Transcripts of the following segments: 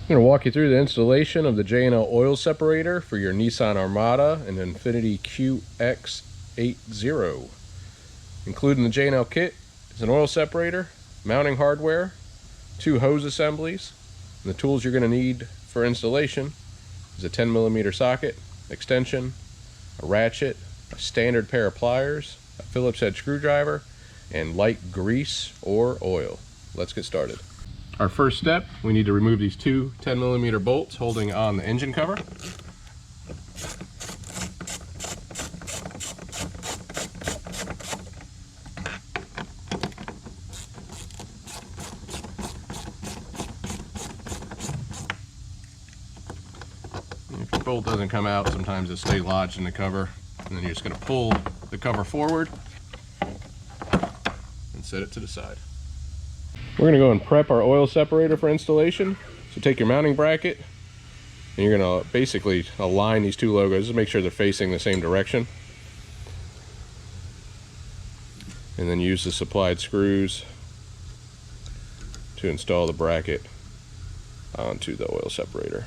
I'm going to walk you through the installation of the J&L oil separator for your Nissan Armada and Infiniti QX80. Included in the J&L kit is an oil separator, mounting hardware, 2 hose assemblies, and the tools you're going to need for installation is a 10mm socket, extension, a ratchet, a standard pair of pliers, a Phillips head screwdriver, and light grease or oil. Let's get started. Our first step, we need to remove these 2 10mm bolts holding on the engine cover. If your bolt doesn't come out, sometimes it'll stay lodged in the cover, and then you're just going to pull the cover forward and set it to the side. We're going to go and prep our oil separator for installation. So take your mounting bracket and you're going to basically align these 2 logos to make sure they're facing the same direction. And then use the supplied screws to install the bracket onto the oil separator.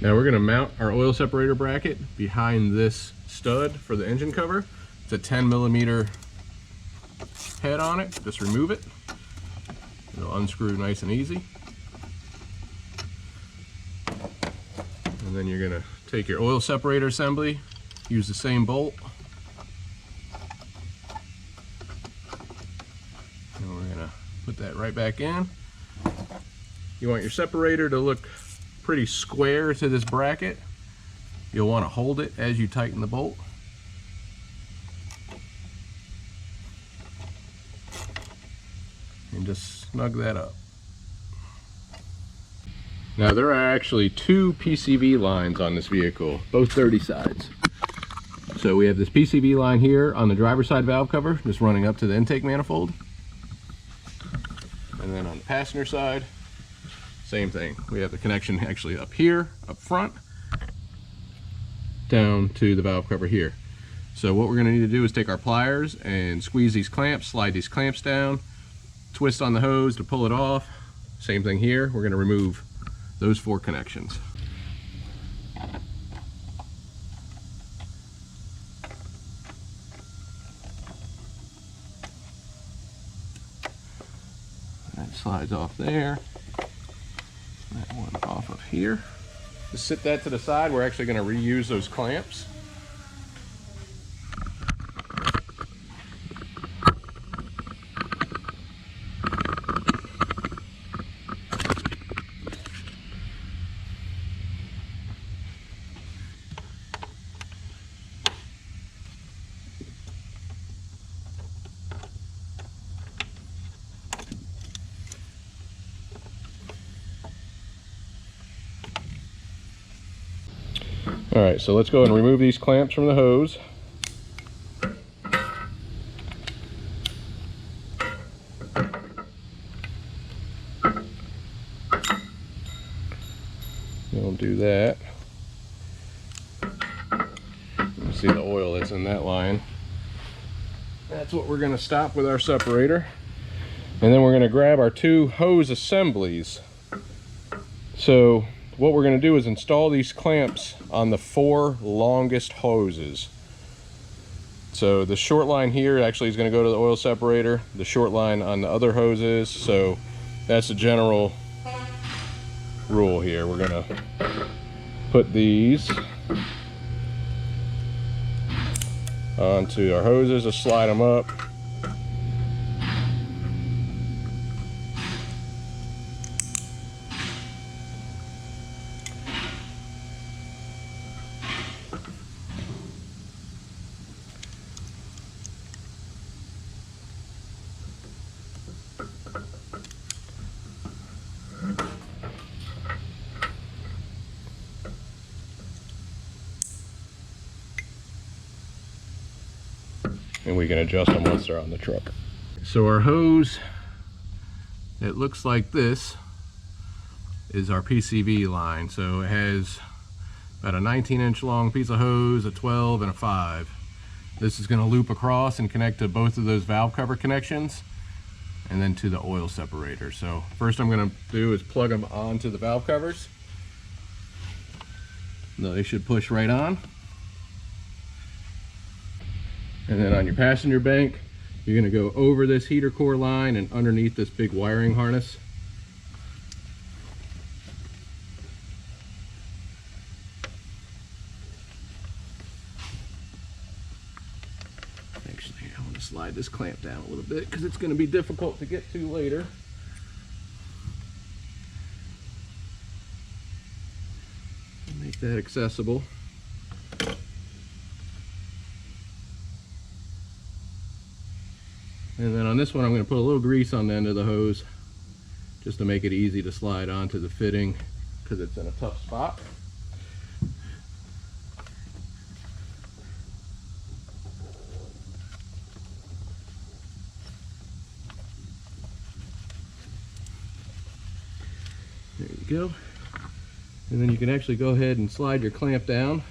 Now we're going to mount our oil separator bracket behind this stud for the engine cover. It's a 10mm head on it. Just remove it. It'll unscrew nice and easy. And then you're going to take your oil separator assembly, use the same bolt. And we're going to put that right back in. You want your separator to look pretty square to this bracket. You'll want to hold it as you tighten the bolt. And just snug that up. Now there are actually 2 PCV lines on this vehicle, both 30 sides. So we have this PCV line here on the driver's side valve cover, just running up to the intake manifold. And then on the passenger side, same thing. We have the connection actually up here, up front, down to the valve cover here. So what we're going to need to do is take our pliers and squeeze these clamps, slide these clamps down, twist on the hose to pull it off. Same thing here. We're going to remove those 4 connections. That slides off there. That one off of here. Just sit that to the side. We're actually going to reuse those clamps. All right, so let's go and remove these clamps from the hose. We'll do that. You see the oil that's in that line. That's what we're going to stop with our separator. And then we're going to grab our 2 hose assemblies. So what we're going to do is install these clamps on the 4 longest hoses. So the short line here actually is going to go to the oil separator, the short line on the other hoses. So that's the general rule here. We're going to put these onto our hoses, just slide them up. And we can adjust them once they're on the truck. So our hose, it looks like this, is our PCV line. So it has about a 19-inch long piece of hose, a 12 and a 5. This is going to loop across and connect to both of those valve cover connections. and then to the oil separator. So first I'm going to do is plug them onto the valve covers. No, they should push right on. And then on your passenger bank, you're going to go over this heater core line and underneath this big wiring harness. Actually, I want to slide this clamp down a little bit because it's going to be difficult to get to later. Make that accessible. And then on this one, I'm going to put a little grease on the end of the hose just to make it easy to slide onto the fitting because it's in a tough spot. There you go. And then you can actually go ahead and slide your clamp down.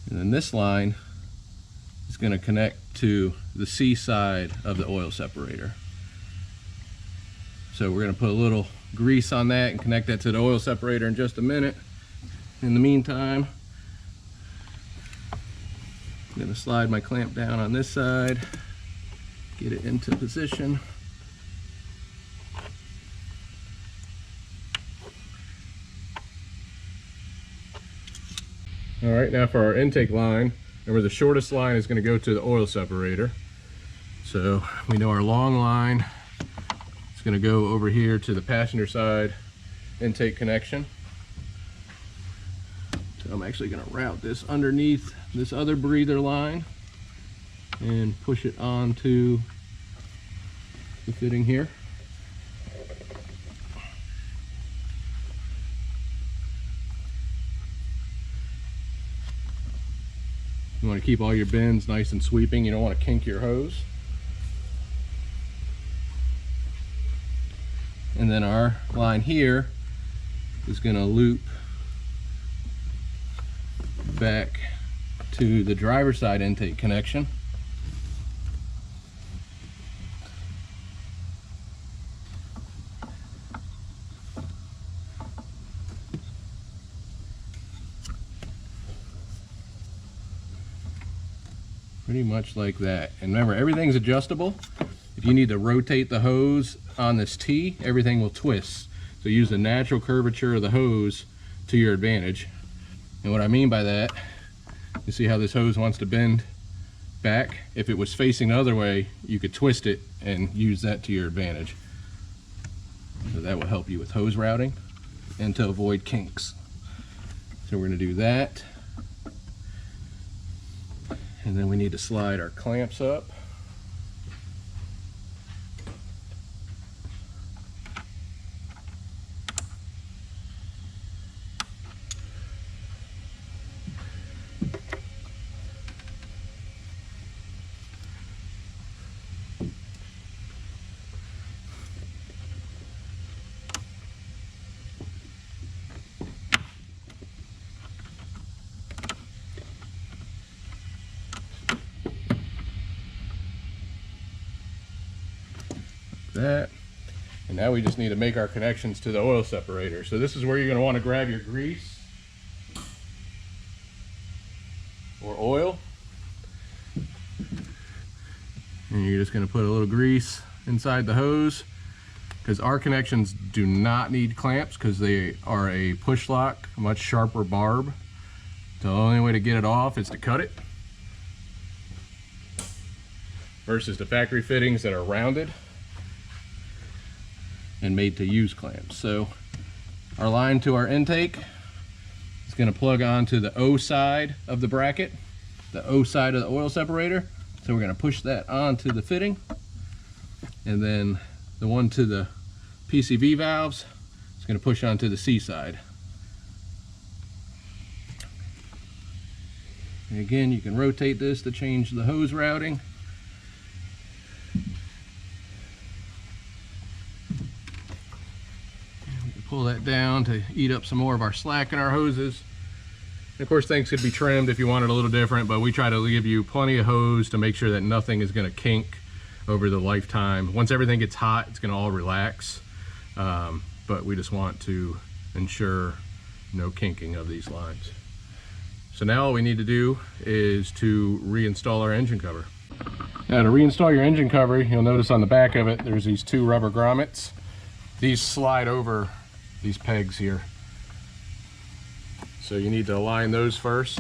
And then this line is going to connect to the C side of the oil separator. So we're going to put a little grease on that and connect that to the oil separator in just a minute. In the meantime, I'm going to slide my clamp down on this side, get it into position. All right, now for our intake line, remember the shortest line is going to go to the oil separator. So we know our long line is going to go over here to the passenger side intake connection. So I'm actually going to route this underneath this other breather line and push it onto the fitting here. You want to keep all your bends nice and sweeping. You don't want to kink your hose. And then our line here is going to loop back to the driver's side intake connection. Pretty much like that. And remember, everything's adjustable. If you need to rotate the hose on this T, everything will twist. So use the natural curvature of the hose to your advantage. And what I mean by that, you see how this hose wants to bend back? If it was facing the other way, you could twist it and use that to your advantage. So that will help you with hose routing and to avoid kinks. So we're going to do that. And then we need to slide our clamps up. That. And now we just need to make our connections to the oil separator. So this is where you're going to want to grab your grease or oil, and you're just going to put a little grease inside the hose, because our connections do not need clamps because they are a push lock, a much sharper barb. The only way to get it off is to cut it, versus the factory fittings that are rounded and made to use clamps. So our line to our intake is going to plug onto the O side of the bracket, the O side of the oil separator. So we're going to push that onto the fitting, and then the one to the PCV valves is going to push onto the C side. And again, you can rotate this to change the hose routing. We can pull that down to eat up some more of our slack in our hoses. And of course, things could be trimmed if you want it a little different, but we try to give you plenty of hose to make sure that nothing is going to kink over the lifetime. Once everything gets hot, it's going to all relax. But we just want to ensure no kinking of these lines. So now all we need to do is to reinstall our engine cover. Now to reinstall your engine cover, you'll notice on the back of it, there's these two rubber grommets. These slide over these pegs here. So you need to align those first.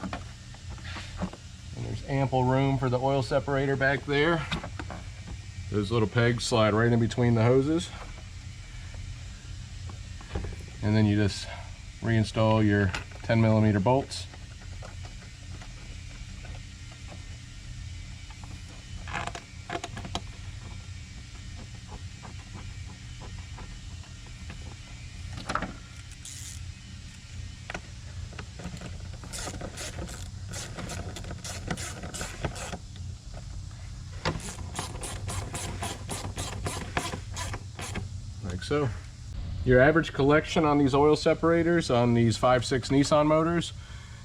And there's ample room for the oil separator back there. Those little pegs slide right in between the hoses. And then you just reinstall your 10mm bolts. Like so. Your average collection on these oil separators on these 5.6 Nissan motors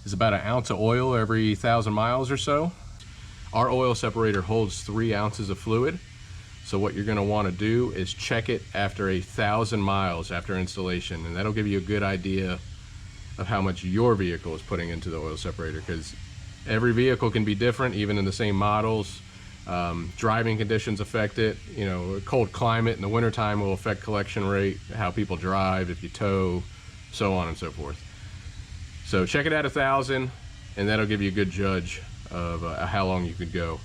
is about 1 ounce of oil every 1,000 miles or so. Our oil separator holds 3 ounces of fluid. So what you're going to want to do is check it after 1,000 miles after installation, and that'll give you a good idea of how much your vehicle is putting into the oil separator, because every vehicle can be different, even in the same models. Driving conditions affect it. You know, a cold climate in the wintertime will affect collection rate, how people drive, if you tow, so on and so forth. So check it at 1,000, and that'll give you a good judge of how long you could go.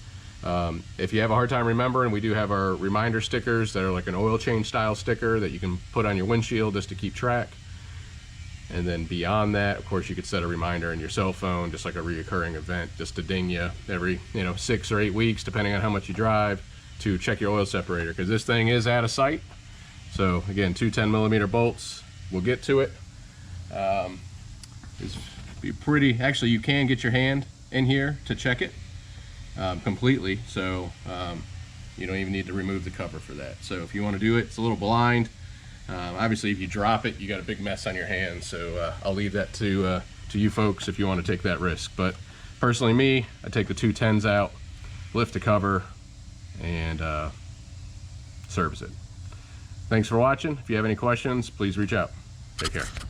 If you have a hard time remembering, we do have our reminder stickers that are like an oil change style sticker that you can put on your windshield just to keep track. And then beyond that, of course, you could set a reminder in your cell phone, just like a reoccurring event, just to ding you every 6 or 8 weeks, depending on how much you drive, to check your oil separator, because this thing is out of sight. So again, 2 10mm bolts. We'll get to it. It's be pretty. Actually, you can get your hand in here to check it completely. So you don't even need to remove the cover for that. So if you want to do it, it's a little blind. Obviously, if you drop it, you got a big mess on your hands. So I'll leave that to you folks if you want to take that risk. But personally, me, I take the 2 10s out, lift the cover, and service it. Thanks for watching. If you have any questions, please reach out. Take care.